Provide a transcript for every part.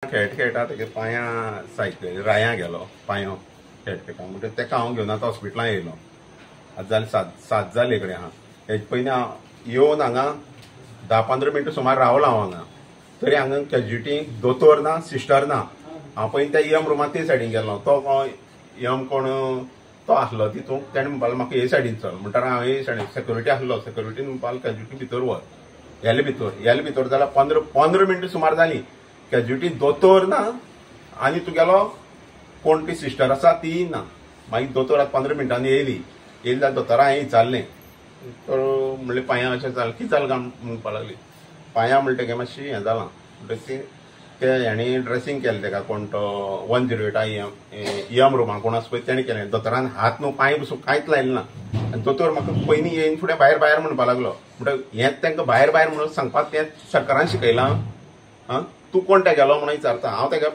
खेळट खेळटा तेगे पांयां सायकल रायां गेलो पांयो खेळट खेळटा म्हणटकीर तेका हांव घेवन आतां हॉस्पिटलांत येयलो. आतां जाले सात जाले कडेन आहा. हेजे पयलीं हांव येवन हांगा 10-15 मिनटां सुमार रावलो हांव हांगा. तरी हांगा कॅज्युलिटीक दोतोर ना, सिस्टर ना. हांव पयलीं त्या EM रुमांत ते सायडीन गेलो. तो EM कोण तो आसलो तितूंत. ताणें म्हणपाक म्हाका हे सायडीन चल म्हणटा हांव हे सायडीन सेक्युरिटी आसलो. सेक्युरिटीन म्हणपाक कॅज्युलिटी भितर व्हर. गेले भितर जाल्यार 15 मिनटां सुमार जालीं. कॅज्युलिटी दोतोर ना आनी तुगेलो कोण ती सिस्टर आसा ती ना. मागीर दोतोर 15 मिनटांनी येयली जाल्यार दोतोरा हांवें विचारलें. तर म्हणलें पांयां अशें जालें. कितें जालें काय म्हणपाक लागली. पांयां म्हणटकीर मातशी हें जालां. म्हणटकीर ते हेणी ड्रेसींग केलें तेका कोण तो 108 EM रुमां कोण आसा पळय तेणें केलें. दोतोरान हात न्हू पांय पसून कांयच लायलें ना. आनी दोतोर म्हाका पयलीं येयन फुडें भायर म्हणपाक लागलो. म्हणटकीर हेंच तांकां भायर म्हणून सांगपाक तें सरकारान शिकयलां. तूं कोण तेगेलो म्हणून विचारता. हांव तेगे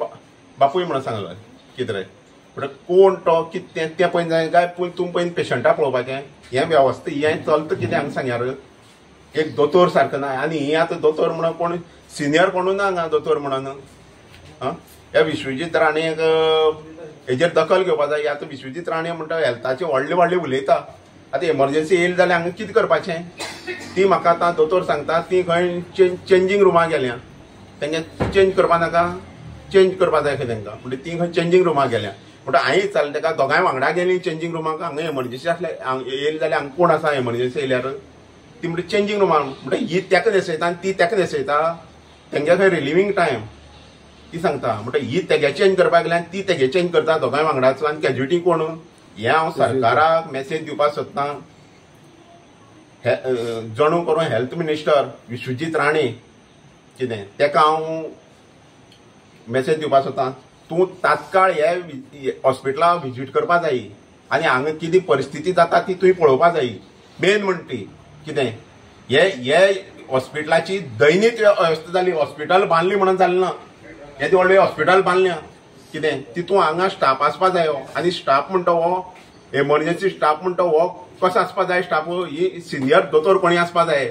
बापूय म्हणून सांगलो. कितें रे म्हणटा कोण तो कितें तें पळय जाय काय तूं पयलीं पेशंटाक पळोवपाचें. हें वेवस्था हें चलता कितें हांगा सांग्यार. एक दोतोर सारको ना. आनी ही आतां दोतोर म्हणून कोण सिनियर कोणूच ना हांगा दोतोर म्हणून. ह्या विश्वजीत राणेक हेजेर दखल घेवपाक जाय. आतां विश्वजीत राणे म्हणटा हेल्थाचे व्हडले उलयता. आतां एमर्जन्सी येयली जाल्यार हांगा कितें करपाचें. ती म्हाका आतां दोतोर सांगता ती खंय चेंजींग रुमाक गेल्या. तेंगे चेंज करपा नाका. चेंज करपा जाय खंय तेंकां. म्हणजे ती खंय चेंजींग रुमाक गेल्या. म्हणटा हांवें विचारलें तेका दोगांय वांगडा गेलीं चेंजींग रुमाक. हांगा एमर्जन्सी आसल्या येयली जाल्यार हांगा कोण आसा एमर्जन्सी येयल्यार. ती म्हणटा चेंजींग रुमाक. म्हणटा ही तेका न्हेसयता आनी ती तेका न्हेसयता. तेंगे खंय रिलिव्हींग टायम ती सांगता. म्हणटा ही तेगे चेंज करपाक गेल्या आनी ती तेगे चेंज करता दोगांय वांगडाचो. आनी कॅज्युलिटी कोण हें हांव सरकाराक मेसेज दिवपाक सोदतां. जणू करून हेल्थ मिनिस्टर विश्वजीत राणे कितें तेका हांव मेसेज दिवपाक सोदतां. तूं तात्काळ हे हॉस्पिटलाक विजीट करपा जाय आनी हांगा कितें परिस्थिती जाता ती तुवें पळोवपा जाय. मेन म्हणटा ती कितें हे हॉस्पिटलाची दैनीक वेवस्था जाली. हॉस्पिटल बांदली म्हणून जालें ना. येदें व्हडलें हॉस्पिटल बांदल्या कितें तितून हांगा स्टाफ आसपा जायो. आनी स्टाफ म्हणटा हो एमर्जन्सी स्टाफ म्हणटा हो कसो आसपा जाय. स्टाफ ही सिनियर दोतोर कोणी आसपा जाय.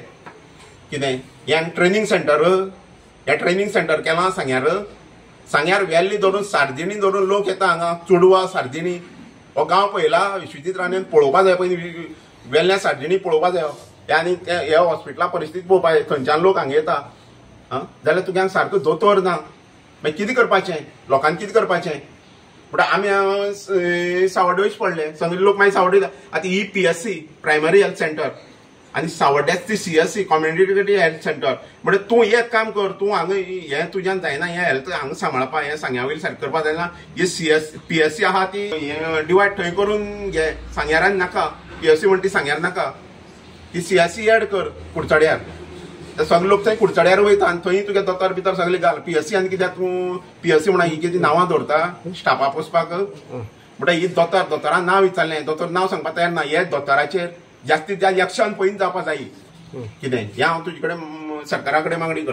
कितें हें ट्रेनिंग सेंटर. हें ट्रेनिंग सेंटर केलां सांग्यार वेल्ली धरून सार्जिनी धरून लोक येता हांगा. चुडवा सार्जिनी हो गांव पयला विश्वजीत राणेन पळोवपा जाय. पयलीं वेल्ल्या सार्जिनी पळोवपा जायो. आनी ह्या हॉस्पिटला परिस्थिती पळोवपा जाय. थंयच्यान लोक हांगा येता जाल्यार तुगे सारको दोतोर ना. मागीर कितें करपाचें. लोकांनी कितें करपाचें. म्हणटा आमी सावड्डेच पडले. सगळे लोक मागीर सावड्डे. आतां ही PSC प्रायमरी हेल्थ सेंटर आनी सावड्ड्याच ती CSC कम्युनिटी हेल्थ सेंटर. म्हणजे तूं एक काम कर. तूं हांगा हें तुज्यान जायना. हें हेल्थ हांगा सांबाळपा हें सांग्या वयलें सारकें करपा जायना. ही PSC आहा ती डिवायड थंय करून घे. सांग्यारान नाका. PSC म्हणटा ती सांग्यार नाका. ती CSC एड कर कुडचड्यार. सगळे लोक थंय कुडचड्यार वयता आनी थंय तुगे दोतोर भितर सगळे घाल. PSC आनी कित्याक तूं PSC म्हणा ही कितें नांवां दवरता स्टाफा पोसपाक. म्हणटा ही दोतोरान नांव विचारलें. दोतोर नांव सांगपाक तयार ना. हे दोतोराचेर जास्तीत जास्त एक्शन पयलीं जावपा जाय. कितें हें हांव तुजे कडेन सरकारा कडेन मागणी करतां.